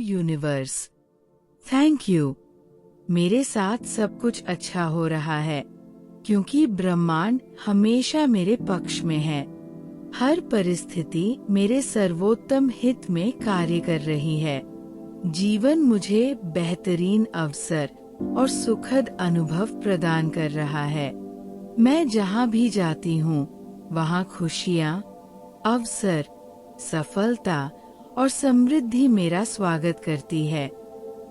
Universe. Thank you. मेरे साथ सब कुछ अच्छा हो रहा है क्योंकि ब्रह्मांड हमेशा मेरे पक्ष में है। हर परिस्थिति मेरे सर्वोत्तम हित में कार्य कर रही है। जीवन मुझे बेहतरीन अवसर और सुखद अनुभव प्रदान कर रहा है। मैं जहाँ भी जाती हूँ वहाँ खुशियाँ, अवसर, सफलता और समृद्धि मेरा स्वागत करती है।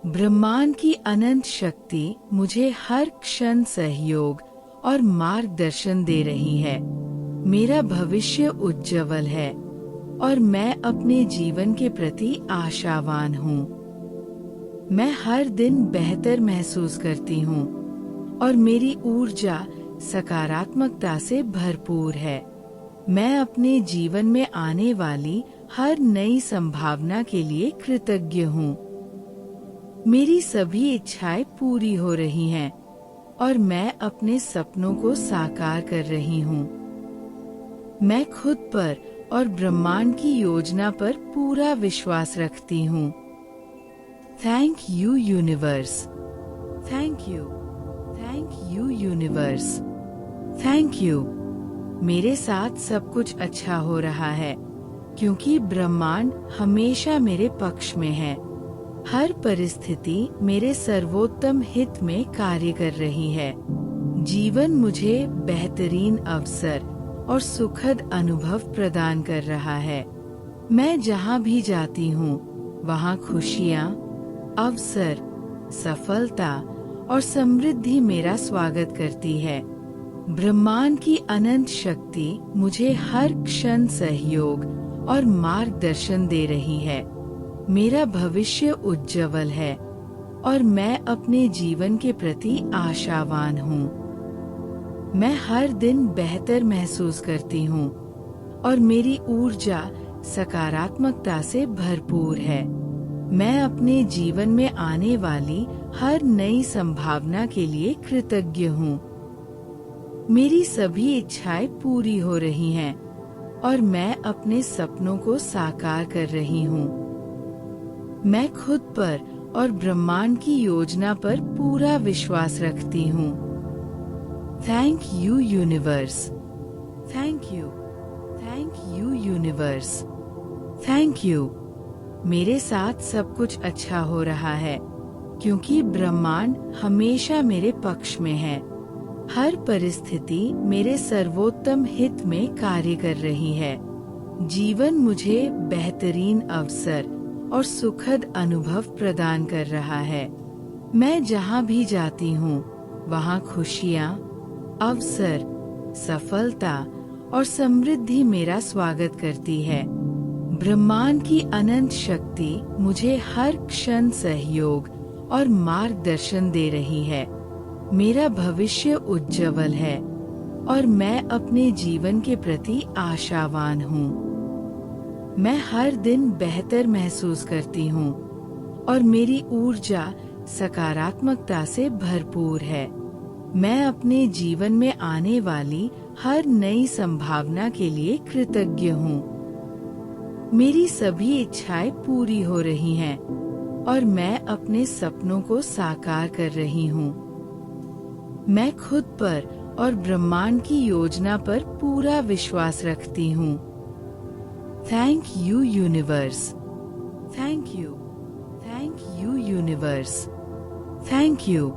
ब्रह्मांड की अनंत शक्ति मुझे हर क्षण सहयोग और मार्गदर्शन दे रही है। मेरा भविष्य उज्जवल है और मैं अपने जीवन के प्रति आशावान हूँ। मैं हर दिन बेहतर महसूस करती हूँ और मेरी ऊर्जा सकारात्मकता से भरपूर है। मैं अपने जीवन में आने वाली हर नई संभावना के लिए कृतज्ञ हूँ। मेरी सभी इच्छाएं पूरी हो रही हैं और मैं अपने सपनों को साकार कर रही हूँ। मैं खुद पर और ब्रह्मांड की योजना पर पूरा विश्वास रखती हूँ। Thank you universe. Thank you. Thank you universe. Thank you. मेरे साथ सब कुछ अच्छा हो रहा है क्योंकि ब्रह्मांड हमेशा मेरे पक्ष में है। हर परिस्थिति मेरे सर्वोत्तम हित में कार्य कर रही है। जीवन मुझे बेहतरीन अवसर और सुखद अनुभव प्रदान कर रहा है। मैं जहाँ भी जाती हूँ वहाँ खुशियाँ, अवसर, सफलता और समृद्धि मेरा स्वागत करती है। ब्रह्मांड की अनंत शक्ति मुझे हर क्षण सहयोग और मार्गदर्शन दे रही है। मेरा भविष्य उज्जवल है और मैं अपने जीवन के प्रति आशावान हूँ। मैं हर दिन बेहतर महसूस करती हूँ और मेरी ऊर्जा सकारात्मकता से भरपूर है। मैं अपने जीवन में आने वाली हर नई संभावना के लिए कृतज्ञ हूँ। मेरी सभी इच्छाएं पूरी हो रही हैं और मैं अपने सपनों को साकार कर रही हूँ। मैं खुद पर और ब्रह्मांड की योजना पर पूरा विश्वास रखती हूँ। Thank you universe. Thank you. Thank you universe. Thank you. मेरे साथ सब कुछ अच्छा हो रहा है क्योंकि ब्रह्मांड हमेशा मेरे पक्ष में है। हर परिस्थिति मेरे सर्वोत्तम हित में कार्य कर रही है। जीवन मुझे बेहतरीन अवसर और सुखद अनुभव प्रदान कर रहा है। मैं जहाँ भी जाती हूँ वहाँ खुशियाँ, अवसर, सफलता और समृद्धि मेरा स्वागत करती है। ब्रह्मांड की अनंत शक्ति मुझे हर क्षण सहयोग और मार्गदर्शन दे रही है। मेरा भविष्य उज्जवल है और मैं अपने जीवन के प्रति आशावान हूँ। मैं हर दिन बेहतर महसूस करती हूँ और मेरी ऊर्जा सकारात्मकता से भरपूर है। मैं अपने जीवन में आने वाली हर नई संभावना के लिए कृतज्ञ हूँ। मेरी सभी इच्छाएं पूरी हो रही हैं और मैं अपने सपनों को साकार कर रही हूँ। मैं खुद पर और ब्रह्मांड की योजना पर पूरा विश्वास रखती हूँ। Thank you universe. Thank you. Thank you universe. Thank you.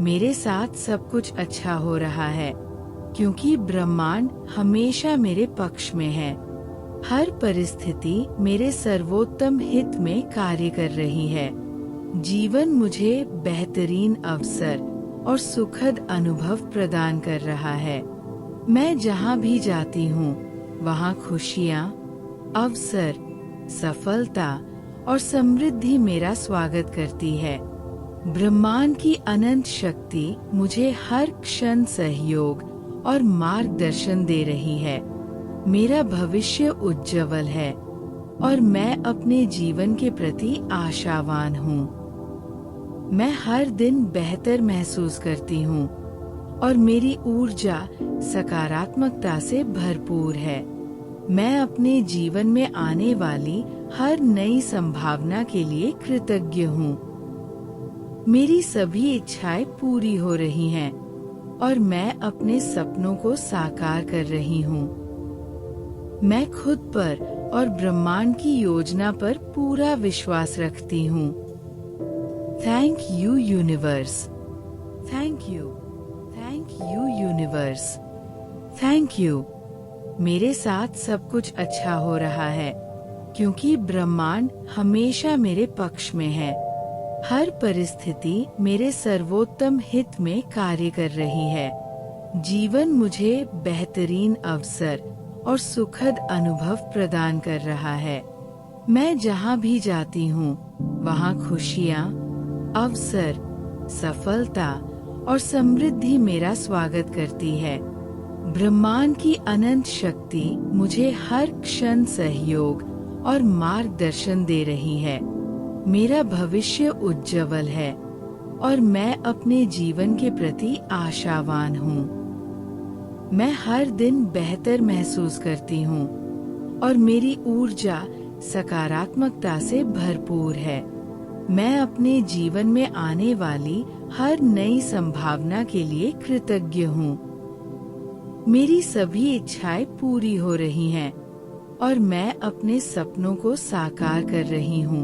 मेरे साथ सब कुछ अच्छा हो रहा है क्योंकि ब्रह्मांड हमेशा मेरे पक्ष में है। हर परिस्थिति मेरे सर्वोत्तम हित में कार्य कर रही है। जीवन मुझे बेहतरीन अवसर और सुखद अनुभव प्रदान कर रहा है। मैं जहाँ भी जाती हूँ वहाँ खुशियाँ, अवसर, सफलता और समृद्धि मेरा स्वागत करती है। ब्रह्मांड की अनंत शक्ति मुझे हर क्षण सहयोग और मार्गदर्शन दे रही है। मेरा भविष्य उज्जवल है और मैं अपने जीवन के प्रति आशावान हूँ। मैं हर दिन बेहतर महसूस करती हूँ और मेरी ऊर्जा सकारात्मकता से भरपूर है। मैं अपने जीवन में आने वाली हर नई संभावना के लिए कृतज्ञ हूँ। मेरी सभी इच्छाएं पूरी हो रही हैं और मैं अपने सपनों को साकार कर रही हूँ। मैं खुद पर और ब्रह्मांड की योजना पर पूरा विश्वास रखती हूँ। Thank you universe. Thank you. Thank you universe. Thank you. मेरे साथ सब कुछ अच्छा हो रहा है क्योंकि ब्रह्मांड हमेशा मेरे पक्ष में है। हर परिस्थिति मेरे सर्वोत्तम हित में कार्य कर रही है। जीवन मुझे बेहतरीन अवसर और सुखद अनुभव प्रदान कर रहा है। मैं जहाँ भी जाती हूँ वहाँ खुशियाँ, अवसर, सफलता और समृद्धि मेरा स्वागत करती है। ब्रह्मांड की अनंत शक्ति मुझे हर क्षण सहयोग और मार्गदर्शन दे रही है। मेरा भविष्य उज्जवल है और मैं अपने जीवन के प्रति आशावान हूँ। मैं हर दिन बेहतर महसूस करती हूँ और मेरी ऊर्जा सकारात्मकता से भरपूर है। मैं अपने जीवन में आने वाली हर नई संभावना के लिए कृतज्ञ हूँ। मेरी सभी इच्छाएं पूरी हो रही हैं और मैं अपने सपनों को साकार कर रही हूँ।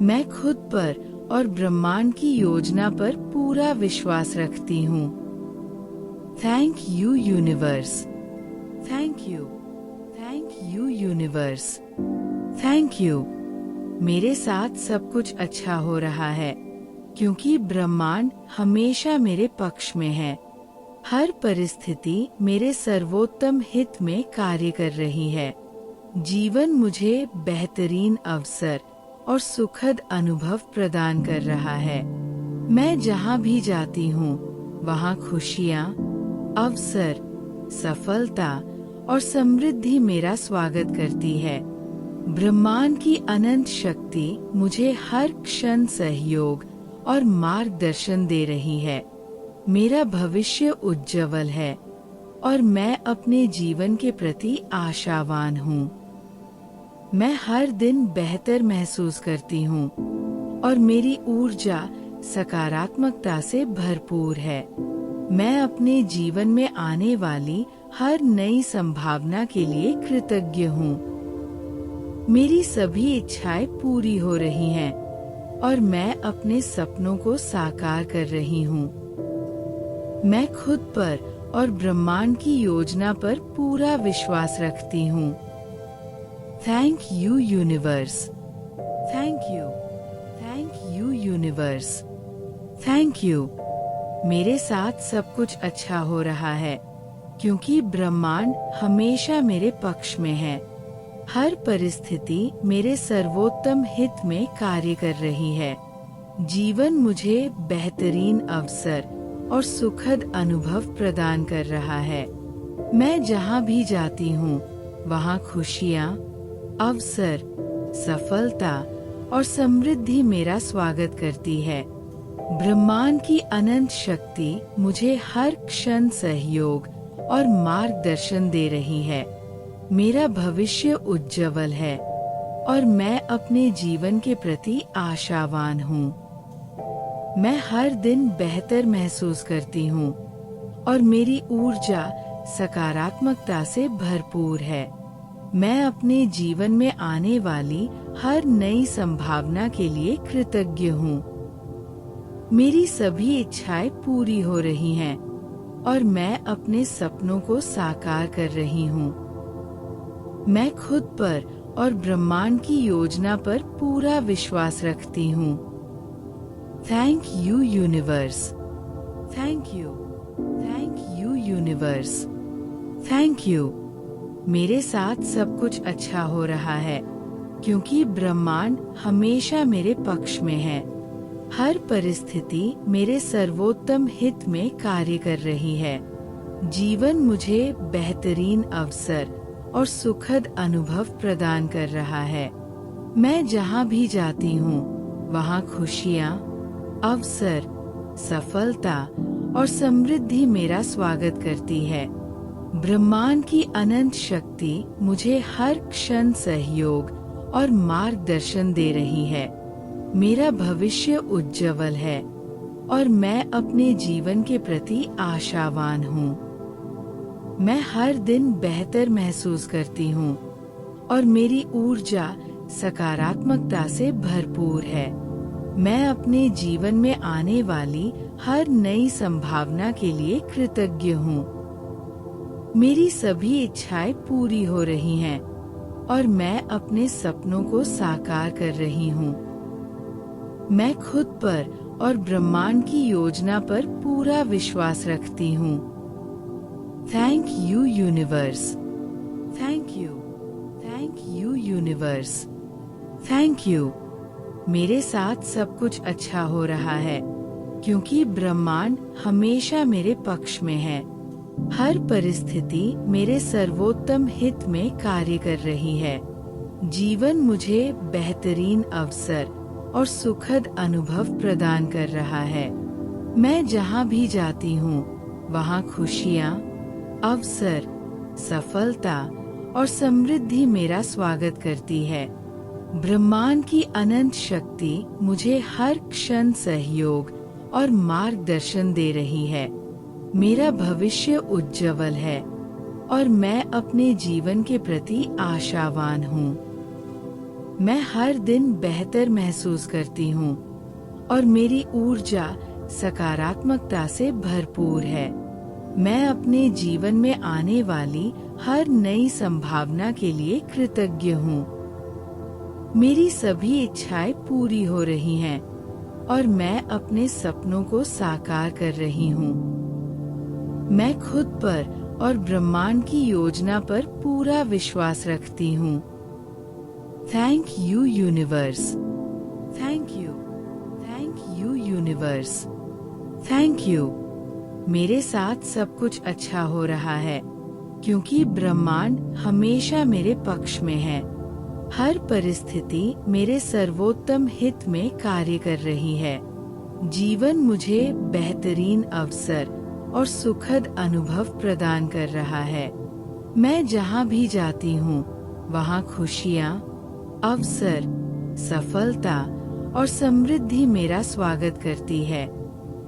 मैं खुद पर और ब्रह्मांड की योजना पर पूरा विश्वास रखती हूँ। Thank you universe. Thank you. Thank you universe. Thank you. मेरे साथ सब कुछ अच्छा हो रहा है क्योंकि ब्रह्मांड हमेशा मेरे पक्ष में है। हर परिस्थिति मेरे सर्वोत्तम हित में कार्य कर रही है। जीवन मुझे बेहतरीन अवसर और सुखद अनुभव प्रदान कर रहा है। मैं जहाँ भी जाती हूँ वहाँ खुशियाँ, अवसर, सफलता और समृद्धि मेरा स्वागत करती है। ब्रह्मांड की अनंत शक्ति मुझे हर क्षण सहयोग और मार्गदर्शन दे रही है। मेरा भविष्य उज्जवल है और मैं अपने जीवन के प्रति आशावान हूँ। मैं हर दिन बेहतर महसूस करती हूँ और मेरी ऊर्जा सकारात्मकता से भरपूर है। मैं अपने जीवन में आने वाली हर नई संभावना के लिए कृतज्ञ हूँ। मेरी सभी इच्छाएं पूरी हो रही हैं और मैं अपने सपनों को साकार कर रही हूँ। मैं खुद पर और ब्रह्मांड की योजना पर पूरा विश्वास रखती हूँ। Thank you universe. Thank you. Thank you universe. Thank you. मेरे साथ सब कुछ अच्छा हो रहा है क्योंकि ब्रह्मांड हमेशा मेरे पक्ष में है। हर परिस्थिति मेरे सर्वोत्तम हित में कार्य कर रही है। जीवन मुझे बेहतरीन अवसर और सुखद अनुभव प्रदान कर रहा है। मैं जहाँ भी जाती हूँ वहाँ खुशियाँ, अवसर, सफलता और समृद्धि मेरा स्वागत करती है। ब्रह्मांड की अनंत शक्ति मुझे हर क्षण सहयोग और मार्गदर्शन दे रही है। मेरा भविष्य उज्जवल है और मैं अपने जीवन के प्रति आशावान हूँ। मैं हर दिन बेहतर महसूस करती हूँ और मेरी ऊर्जा सकारात्मकता से भरपूर है। मैं अपने जीवन में आने वाली हर नई संभावना के लिए कृतज्ञ हूँ। मेरी सभी इच्छाएं पूरी हो रही हैं और मैं अपने सपनों को साकार कर रही हूँ। मैं खुद पर और ब्रह्मांड की योजना पर पूरा विश्वास रखती हूँ। Thank you universe. Thank you. Thank you universe. Thank you. मेरे साथ सब कुछ अच्छा हो रहा है क्योंकि ब्रह्मांड हमेशा मेरे पक्ष में है। हर परिस्थिति मेरे सर्वोत्तम हित में कार्य कर रही है। जीवन मुझे बेहतरीन अवसर और सुखद अनुभव प्रदान कर रहा है। मैं जहाँ भी जाती हूँ वहाँ खुशियाँ, अवसर, सफलता और समृद्धि मेरा स्वागत करती है। ब्रह्मांड की अनंत शक्ति मुझे हर क्षण सहयोग और मार्गदर्शन दे रही है। मेरा भविष्य उज्जवल है और मैं अपने जीवन के प्रति आशावान हूँ। मैं हर दिन बेहतर महसूस करती हूँ और मेरी ऊर्जा सकारात्मकता से भरपूर है। मैं अपने जीवन में आने वाली हर नई संभावना के लिए कृतज्ञ हूँ। मेरी सभी इच्छाएं पूरी हो रही हैं और मैं अपने सपनों को साकार कर रही हूँ। मैं खुद पर और ब्रह्मांड की योजना पर पूरा विश्वास रखती हूँ। Thank you universe. Thank you universe. Thank you. मेरे साथ सब कुछ अच्छा हो रहा है क्योंकि ब्रह्मांड हमेशा मेरे पक्ष में है। हर परिस्थिति मेरे सर्वोत्तम हित में कार्य कर रही है। जीवन मुझे बेहतरीन अवसर और सुखद अनुभव प्रदान कर रहा है। मैं जहाँ भी जाती हूँ वहाँ खुशियाँ, अवसर, सफलता और समृद्धि मेरा स्वागत करती है। ब्रह्मांड की अनंत शक्ति मुझे हर क्षण सहयोग और मार्गदर्शन दे रही है। मेरा भविष्य उज्जवल है और मैं अपने जीवन के प्रति आशावान हूँ। मैं हर दिन बेहतर महसूस करती हूँ और मेरी ऊर्जा सकारात्मकता से भरपूर है। मैं अपने जीवन में आने वाली हर नई संभावना के लिए कृतज्ञ हूँ। मेरी सभी इच्छाएं पूरी हो रही हैं और मैं अपने सपनों को साकार कर रही हूँ। मैं खुद पर और ब्रह्मांड की योजना पर पूरा विश्वास रखती हूँ। Thank you universe. Thank you universe. Thank you. मेरे साथ सब कुछ अच्छा हो रहा है क्योंकि ब्रह्मांड हमेशा मेरे पक्ष में है। हर परिस्थिति मेरे सर्वोत्तम हित में कार्य कर रही है। जीवन मुझे बेहतरीन अवसर और सुखद अनुभव प्रदान कर रहा है। मैं जहाँ भी जाती हूँ वहाँ खुशियाँ, अवसर, सफलता और समृद्धि मेरा स्वागत करती है।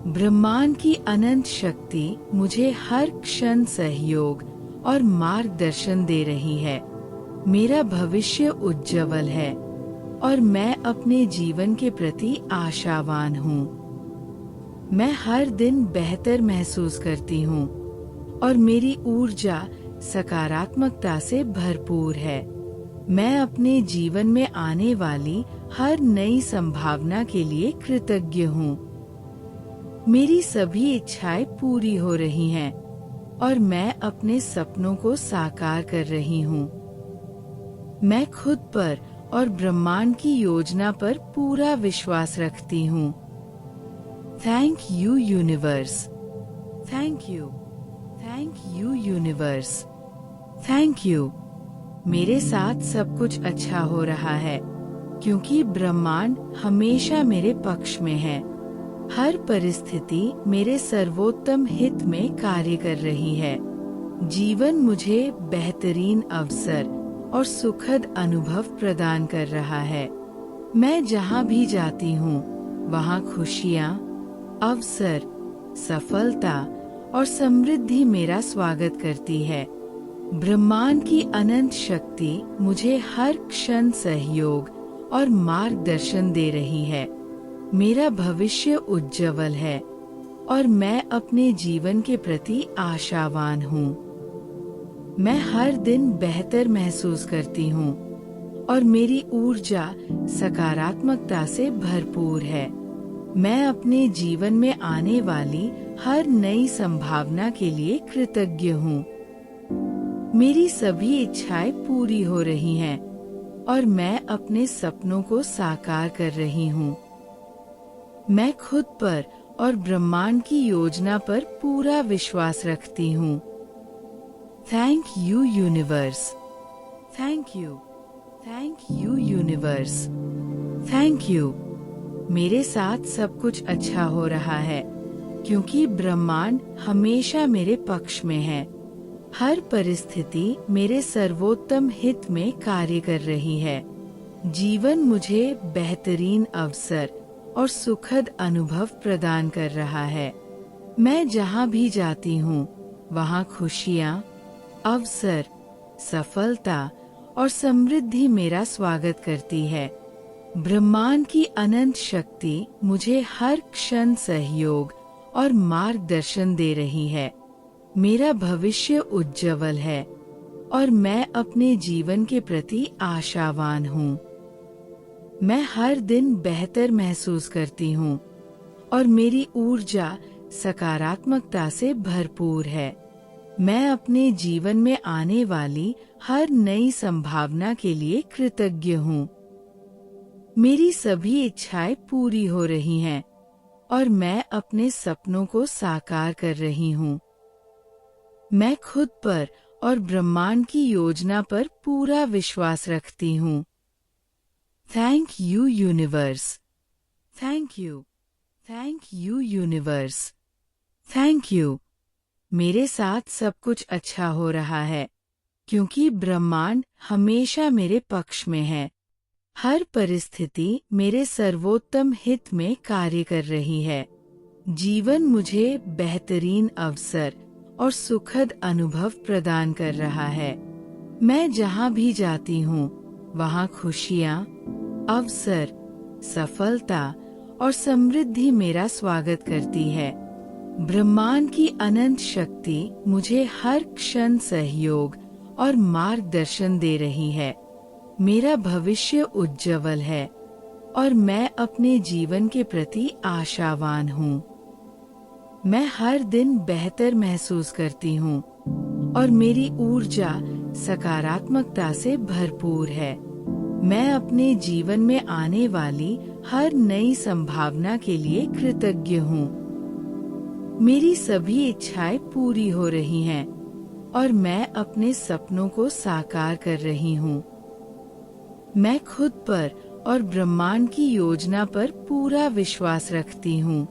ब्रह्मांड की अनंत शक्ति मुझे हर क्षण सहयोग और मार्गदर्शन दे रही है। मेरा भविष्य उज्जवल है और मैं अपने जीवन के प्रति आशावान हूँ। मैं हर दिन बेहतर महसूस करती हूँ और मेरी ऊर्जा सकारात्मकता से भरपूर है। मैं अपने जीवन में आने वाली हर नई संभावना के लिए कृतज्ञ हूँ। मेरी सभी इच्छाएं पूरी हो रही हैं और मैं अपने सपनों को साकार कर रही हूँ। मैं खुद पर और ब्रह्मांड की योजना पर पूरा विश्वास रखती हूँ। Thank you universe. Thank you universe. Thank you. मेरे साथ सब कुछ अच्छा हो रहा है क्योंकि ब्रह्मांड हमेशा मेरे पक्ष में है। हर परिस्थिति मेरे सर्वोत्तम हित में कार्य कर रही है। जीवन मुझे बेहतरीन अवसर और सुखद अनुभव प्रदान कर रहा है। मैं जहाँ भी जाती हूँ वहाँ खुशियाँ, अवसर, सफलता और समृद्धि मेरा स्वागत करती है। ब्रह्मांड की अनंत शक्ति मुझे हर क्षण सहयोग और मार्गदर्शन दे रही है। मेरा भविष्य उज्जवल है और मैं अपने जीवन के प्रति आशावान हूँ। मैं हर दिन बेहतर महसूस करती हूँ और मेरी ऊर्जा सकारात्मकता से भरपूर है। मैं अपने जीवन में आने वाली हर नई संभावना के लिए कृतज्ञ हूँ। मेरी सभी इच्छाएं पूरी हो रही हैं और मैं अपने सपनों को साकार कर रही हूँ। मैं खुद पर और ब्रह्मांड की योजना पर पूरा विश्वास रखती हूँ। Thank you universe. Thank you universe. Thank you. मेरे साथ सब कुछ अच्छा हो रहा है क्योंकि ब्रह्मांड हमेशा मेरे पक्ष में है। हर परिस्थिति मेरे सर्वोत्तम हित में कार्य कर रही है। जीवन मुझे बेहतरीन अवसर और सुखद अनुभव प्रदान कर रहा है। मैं जहाँ भी जाती हूँ वहाँ खुशियाँ, अवसर, सफलता और समृद्धि मेरा स्वागत करती है। ब्रह्मांड की अनंत शक्ति मुझे हर क्षण सहयोग और मार्गदर्शन दे रही है। मेरा भविष्य उज्जवल है और मैं अपने जीवन के प्रति आशावान हूँ। मैं हर दिन बेहतर महसूस करती हूँ और मेरी ऊर्जा सकारात्मकता से भरपूर है। मैं अपने जीवन में आने वाली हर नई संभावना के लिए कृतज्ञ हूँ। मेरी सभी इच्छाएं पूरी हो रही हैं और मैं अपने सपनों को साकार कर रही हूँ। मैं खुद पर और ब्रह्मांड की योजना पर पूरा विश्वास रखती हूँ। Thank you universe. Thank you. Thank you universe. Thank you. मेरे साथ सब कुछ अच्छा हो रहा है क्योंकि ब्रह्मांड हमेशा मेरे पक्ष में है। हर परिस्थिति मेरे सर्वोत्तम हित में कार्य कर रही है। जीवन मुझे बेहतरीन अवसर और सुखद अनुभव प्रदान कर रहा है। मैं जहाँ भी जाती हूँ वहाँ खुशियाँ, अवसर, सफलता और समृद्धि मेरा स्वागत करती है। ब्रह्मांड की अनंत शक्ति मुझे हर क्षण सहयोग और मार्गदर्शन दे रही है। मेरा भविष्य उज्जवल है और मैं अपने जीवन के प्रति आशावान हूँ। मैं हर दिन बेहतर महसूस करती हूँ और मेरी ऊर्जा सकारात्मकता से भरपूर है। मैं अपने जीवन में आने वाली हर नई संभावना के लिए कृतज्ञ हूँ। मेरी सभी इच्छाएं पूरी हो रही हैं और मैं अपने सपनों को साकार कर रही हूँ। मैं खुद पर और ब्रह्मांड की योजना पर पूरा विश्वास रखती हूँ।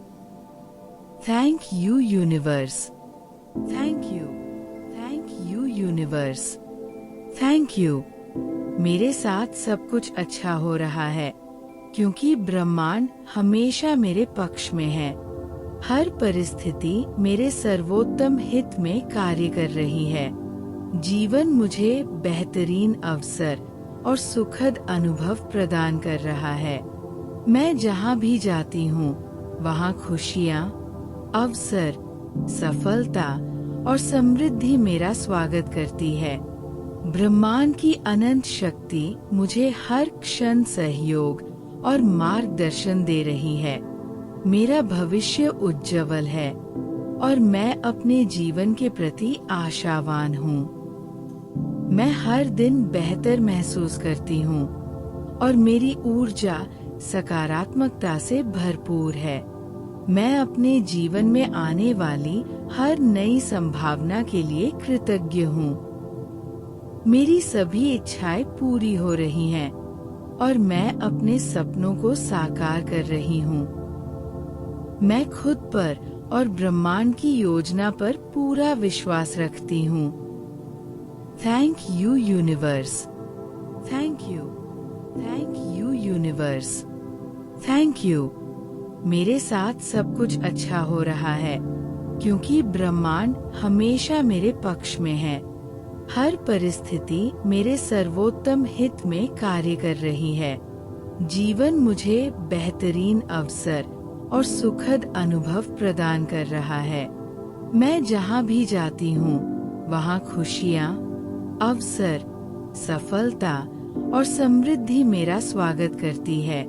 Thank you universe. Thank you. Thank you universe. Thank you. मेरे साथ सब कुछ अच्छा हो रहा है क्योंकि ब्रह्मांड हमेशा मेरे पक्ष में है। हर परिस्थिति मेरे सर्वोत्तम हित में कार्य कर रही है। जीवन मुझे बेहतरीन अवसर और सुखद अनुभव प्रदान कर रहा है। मैं जहाँ भी जाती हूँ वहाँ खुशियाँ, अवसर, सफलता और समृद्धि मेरा स्वागत करती है। ब्रह्मांड की अनंत शक्ति मुझे हर क्षण सहयोग और मार्गदर्शन दे रही है। मेरा भविष्य उज्जवल है और मैं अपने जीवन के प्रति आशावान हूँ। मैं हर दिन बेहतर महसूस करती हूँ और मेरी ऊर्जा सकारात्मकता से भरपूर है। मैं अपने जीवन में आने वाली हर नई संभावना के लिए कृतज्ञ हूँ। मेरी सभी इच्छाएं पूरी हो रही हैं और मैं अपने सपनों को साकार कर रही हूँ। मैं खुद पर और ब्रह्मांड की योजना पर पूरा विश्वास रखती हूँ। Thank you universe. Thank you. Thank you universe. Thank you. मेरे साथ सब कुछ अच्छा हो रहा है क्योंकि ब्रह्मांड हमेशा मेरे पक्ष में है। हर परिस्थिति मेरे सर्वोत्तम हित में कार्य कर रही है। जीवन मुझे बेहतरीन अवसर और सुखद अनुभव प्रदान कर रहा है। मैं जहाँ भी जाती हूँ वहाँ खुशियाँ, अवसर, सफलता और समृद्धि मेरा स्वागत करती है।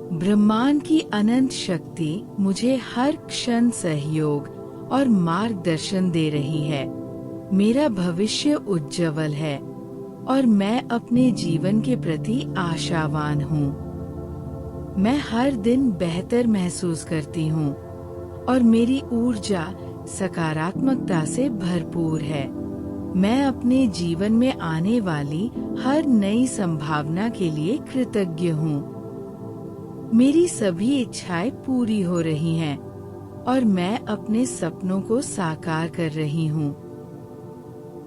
ब्रह्मांड की अनंत शक्ति मुझे हर क्षण सहयोग और मार्गदर्शन दे रही है। मेरा भविष्य उज्जवल है और मैं अपने जीवन के प्रति आशावान हूँ। मैं हर दिन बेहतर महसूस करती हूँ और मेरी ऊर्जा सकारात्मकता से भरपूर है। मैं अपने जीवन में आने वाली हर नई संभावना के लिए कृतज्ञ हूँ। मेरी सभी इच्छाएं पूरी हो रही हैं और मैं अपने सपनों को साकार कर रही हूँ।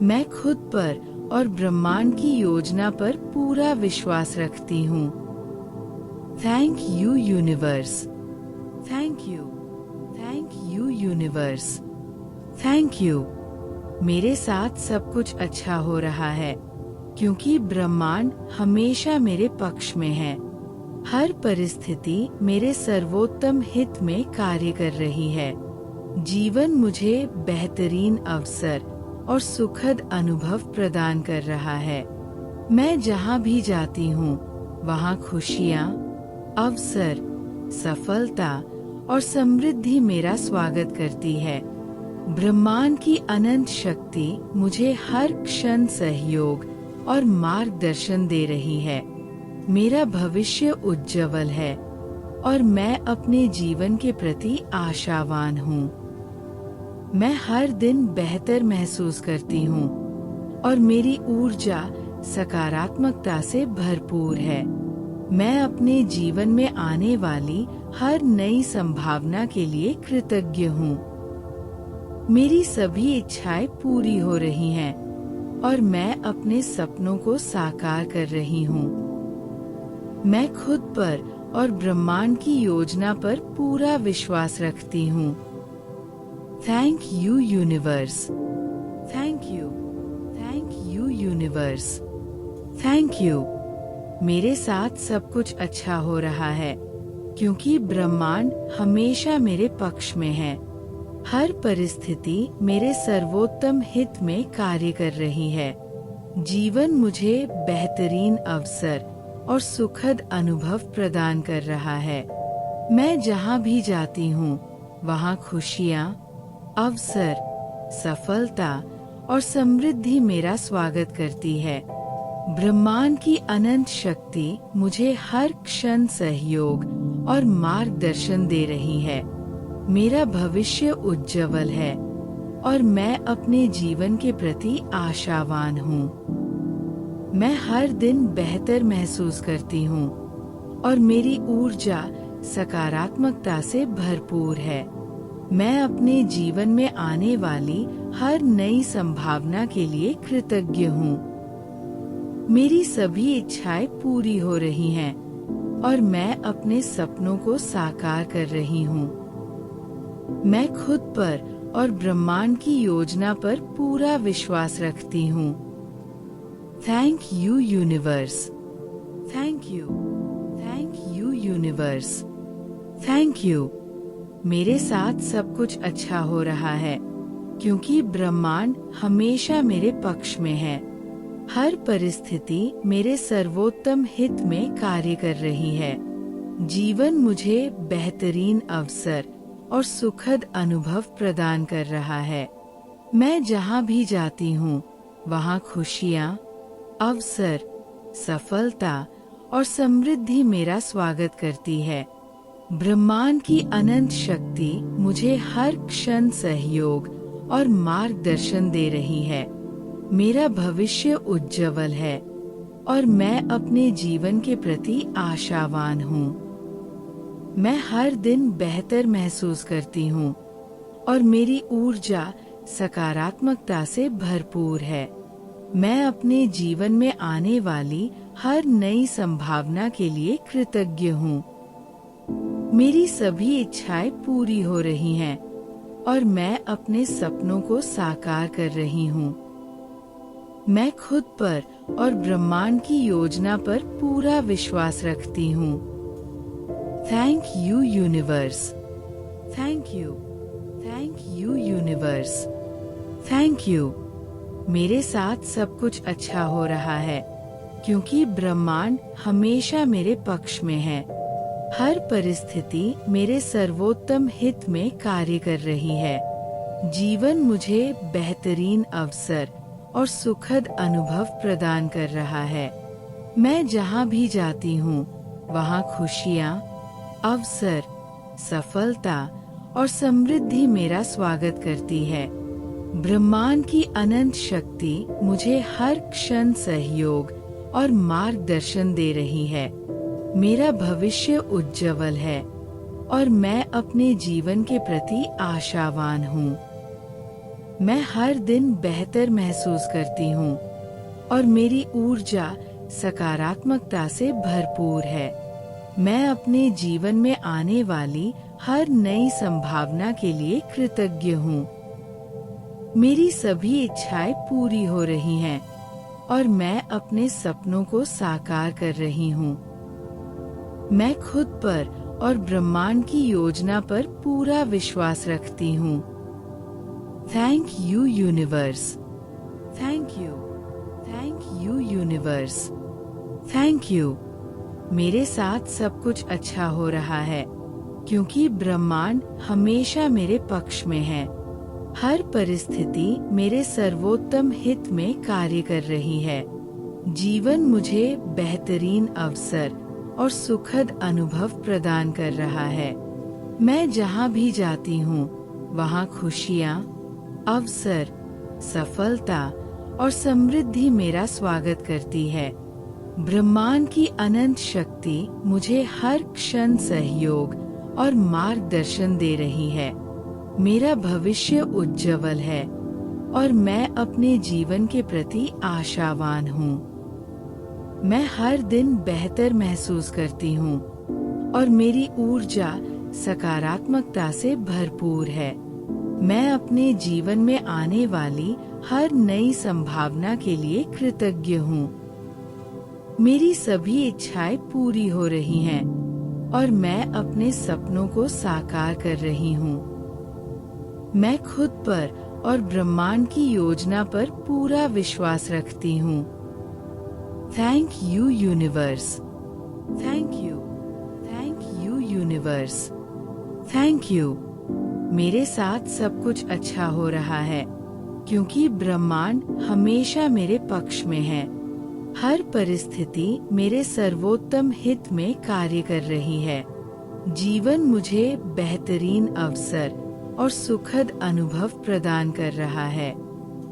मैं खुद पर और ब्रह्मांड की योजना पर पूरा विश्वास रखती हूँ। Thank you universe. Thank you universe. Thank you. मेरे साथ सब कुछ अच्छा हो रहा है, क्योंकि ब्रह्मांड हमेशा मेरे पक्ष में है। हर परिस्थिति मेरे सर्वोत्तम हित में कार्य कर रही है। जीवन मुझे बेहतरीन अवसर और सुखद अनुभव प्रदान कर रहा है। मैं जहाँ भी जाती हूँ, वहाँ खुशियाँ, अवसर, सफलता और समृद्धि मेरा स्वागत करती है। ब्रह्मांड की अनंत शक्ति मुझे हर क्षण सहयोग और मार्गदर्शन दे रही है। मेरा भविष्य उज्जवल है और मैं अपने जीवन के प्रति आशावान हूँ। मैं हर दिन बेहतर महसूस करती हूँ और मेरी ऊर्जा सकारात्मकता से भरपूर है। मैं अपने जीवन में आने वाली हर नई संभावना के लिए कृतज्ञ हूँ। मेरी सभी इच्छाएं पूरी हो रही हैं और मैं अपने सपनों को साकार कर रही हूँ। मैं खुद पर और ब्रह्मांड की योजना पर पूरा विश्वास रखती हूँ। Thank you universe. Thank you universe. Thank you. मेरे साथ सब कुछ अच्छा हो रहा है, क्योंकि ब्रह्मांड हमेशा मेरे पक्ष में है। हर परिस्थिति मेरे सर्वोत्तम हित में कार्य कर रही है। जीवन मुझे बेहतरीन अवसर और सुखद अनुभव प्रदान कर रहा है। मैं जहाँ भी जाती हूँ, वहाँ खुशियाँ, अवसर, सफलता और समृद्धि मेरा स्वागत करती है। ब्रह्मांड की अनंत शक्ति मुझे हर क्षण सहयोग और मार्गदर्शन दे रही है। मेरा भविष्य उज्जवल है और मैं अपने जीवन के प्रति आशावान हूँ। मैं हर दिन बेहतर महसूस करती हूँ और मेरी ऊर्जा सकारात्मकता से भरपूर है। मैं अपने जीवन में आने वाली हर नई संभावना के लिए कृतज्ञ हूँ। मेरी सभी इच्छाएं पूरी हो रही हैं और मैं अपने सपनों को साकार कर रही हूँ। मैं खुद पर और ब्रह्मांड की योजना पर पूरा विश्वास रखती हूँ। Thank you universe. Thank you universe. Thank you. मेरे साथ सब कुछ अच्छा हो रहा है, क्योंकि ब्रह्मांड हमेशा मेरे पक्ष में है। हर परिस्थिति मेरे सर्वोत्तम हित में कार्य कर रही है। जीवन मुझे बेहतरीन अवसर और सुखद अनुभव प्रदान कर रहा है। मैं जहाँ भी जाती हूँ, वहाँ खुशियाँ, अवसर, सफलता और समृद्धि मेरा स्वागत करती है। ब्रह्मांड की अनंत शक्ति मुझे हर क्षण सहयोग और मार्गदर्शन दे रही है। मेरा भविष्य उज्जवल है और मैं अपने जीवन के प्रति आशावान हूँ। मैं हर दिन बेहतर महसूस करती हूँ और मेरी ऊर्जा सकारात्मकता से भरपूर है। मैं अपने जीवन में आने वाली हर नई संभावना के लिए कृतज्ञ हूँ। मेरी सभी इच्छाएं पूरी हो रही हैं और मैं अपने सपनों को साकार कर रही हूँ। मैं खुद पर और ब्रह्मांड की योजना पर पूरा विश्वास रखती हूँ। Thank you universe. Thank you universe. Thank you. मेरे साथ सब कुछ अच्छा हो रहा है, क्योंकि ब्रह्मांड हमेशा मेरे पक्ष में है। हर परिस्थिति मेरे सर्वोत्तम हित में कार्य कर रही है। जीवन मुझे बेहतरीन अवसर और सुखद अनुभव प्रदान कर रहा है। मैं जहाँ भी जाती हूँ, वहाँ खुशियाँ, अवसर, सफलता और समृद्धि मेरा स्वागत करती है। ब्रह्मांड की अनंत शक्ति मुझे हर क्षण सहयोग और मार्गदर्शन दे रही है। मेरा भविष्य उज्जवल है और मैं अपने जीवन के प्रति आशावान हूँ। मैं हर दिन बेहतर महसूस करती हूँ और मेरी ऊर्जा सकारात्मकता से भरपूर है। मैं अपने जीवन में आने वाली हर नई संभावना के लिए कृतज्ञ हूँ। मेरी सभी इच्छाएं पूरी हो रही हैं और मैं अपने सपनों को साकार कर रही हूँ। मैं खुद पर और ब्रह्मांड की योजना पर पूरा विश्वास रखती हूँ। Thank you universe. Thank you universe. Thank you. मेरे साथ सब कुछ अच्छा हो रहा है क्योंकि ब्रह्मांड हमेशा मेरे पक्ष में है। हर परिस्थिति मेरे सर्वोत्तम हित में कार्य कर रही है। जीवन मुझे बेहतरीन अवसर और सुखद अनुभव प्रदान कर रहा है। मैं जहाँ भी जाती हूँ वहाँ खुशियाँ, अवसर, सफलता और समृद्धि मेरा स्वागत करती है। ब्रह्मांड की अनंत शक्ति मुझे हर क्षण सहयोग और मार्गदर्शन दे रही है। मेरा भविष्य उज्जवल है और मैं अपने जीवन के प्रति आशावान हूँ। मैं हर दिन बेहतर महसूस करती हूँ और मेरी ऊर्जा सकारात्मकता से भरपूर है। मैं अपने जीवन में आने वाली हर नई संभावना के लिए कृतज्ञ हूँ। मेरी सभी इच्छाएं पूरी हो रही हैं और मैं अपने सपनों को साकार कर रही हूँ। मैं खुद पर और ब्रह्मांड की योजना पर पूरा विश्वास रखती हूँ। Thank you universe. Thank you universe. Thank you. मेरे साथ सब कुछ अच्छा हो रहा है क्योंकि ब्रह्मांड हमेशा मेरे पक्ष में है। हर परिस्थिति मेरे सर्वोत्तम हित में कार्य कर रही है। जीवन मुझे बेहतरीन अवसर और सुखद अनुभव प्रदान कर रहा है।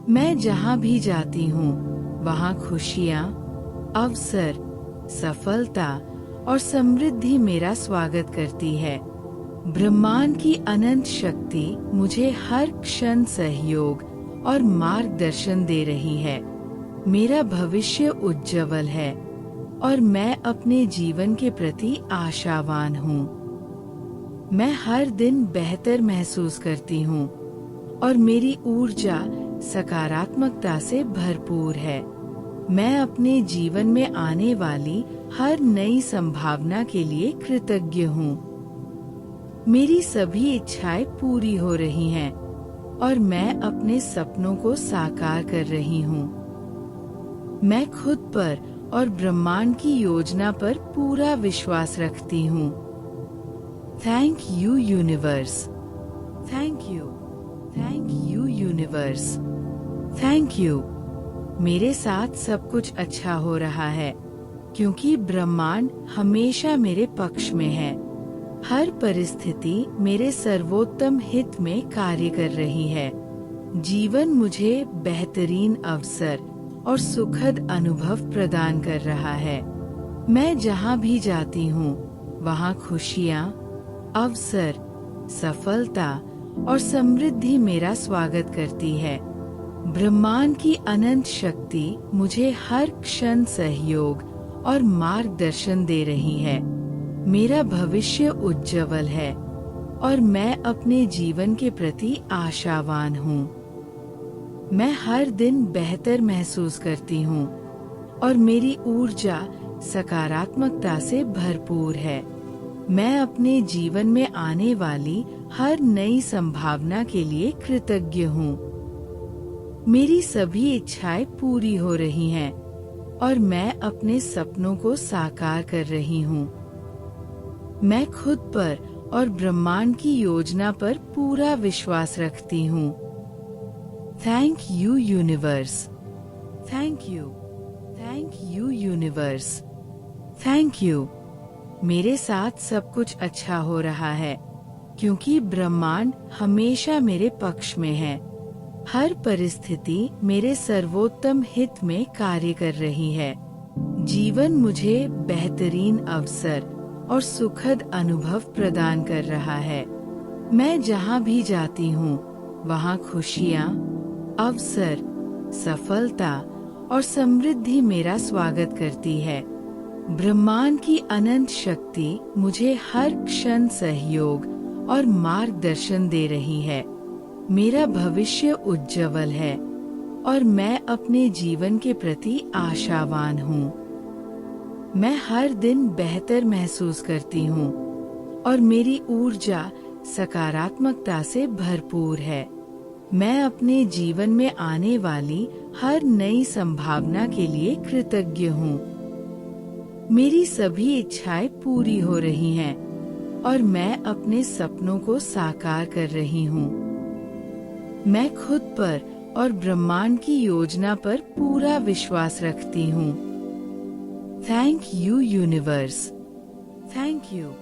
मैं जहाँ भी जाती हूँ वहाँ खुशियाँ, अवसर, सफलता और समृद्धि मेरा स्वागत करती है। ब्रह्मांड की अनंत शक्ति मुझे हर क्षण सहयोग और मार्गदर्शन दे रही है। मेरा भविष्य उज्जवल है और मैं अपने जीवन के प्रति आशावान हूँ। मैं हर दिन बेहतर महसूस करती हूँ और मेरी ऊर्जा सकारात्मकता से भरपूर है। मैं अपने जीवन में आने वाली हर नई संभावना के लिए कृतज्ञ हूँ। मेरी सभी इच्छाएं पूरी हो रही हैं और मैं अपने सपनों को साकार कर रही हूँ। मैं खुद पर और ब्रह्मांड की योजना पर पूरा विश्वास रखती हूँ। Thank you universe. Thank you universe. Thank you. मेरे साथ सब कुछ अच्छा हो रहा है क्योंकि ब्रह्मांड हमेशा मेरे पक्ष में है। हर परिस्थिति मेरे सर्वोत्तम हित में कार्य कर रही है। जीवन मुझे बेहतरीन अवसर और सुखद अनुभव प्रदान कर रहा है। मैं जहाँ भी जाती हूँ वहाँ खुशियाँ, अवसर, सफलता और समृद्धि मेरा स्वागत करती है। ब्रह्मांड की अनंत शक्ति मुझे हर क्षण सहयोग और मार्गदर्शन दे रही है। मेरा भविष्य उज्जवल है और मैं अपने जीवन के प्रति आशावान हूँ। मैं हर दिन बेहतर महसूस करती हूँ और मेरी ऊर्जा सकारात्मकता से भरपूर है। मैं अपने जीवन में आने वाली हर नई संभावना के लिए कृतज्ञ हूँ। मेरी सभी इच्छाएं पूरी हो रही हैं और मैं अपने सपनों को साकार कर रही हूँ। मैं खुद पर और ब्रह्मांड की योजना पर पूरा विश्वास रखती हूँ। Thank you universe. Thank you universe. Thank you. मेरे साथ सब कुछ अच्छा हो रहा है क्योंकि ब्रह्मांड हमेशा मेरे पक्ष में है। हर परिस्थिति मेरे सर्वोत्तम हित में कार्य कर रही है। जीवन मुझे बेहतरीन अवसर और सुखद अनुभव प्रदान कर रहा है। मैं जहाँ भी जाती हूँ वहाँ खुशियाँ, अवसर, सफलता और समृद्धि मेरा स्वागत करती है। ब्रह्मांड की अनंत शक्ति मुझे हर क्षण सहयोग और मार्गदर्शन दे रही है। मेरा भविष्य उज्जवल है और मैं अपने जीवन के प्रति आशावान हूँ। मैं हर दिन बेहतर महसूस करती हूँ और मेरी ऊर्जा सकारात्मकता से भरपूर है। मैं अपने जीवन में आने वाली हर नई संभावना के लिए कृतज्ञ हूँ। मेरी सभी इच्छाएं पूरी हो रही हैं और मैं अपने सपनों को साकार कर रही हूँ। मैं खुद पर और ब्रह्मांड की योजना पर पूरा विश्वास रखती हूँ। Thank you universe. Thank you.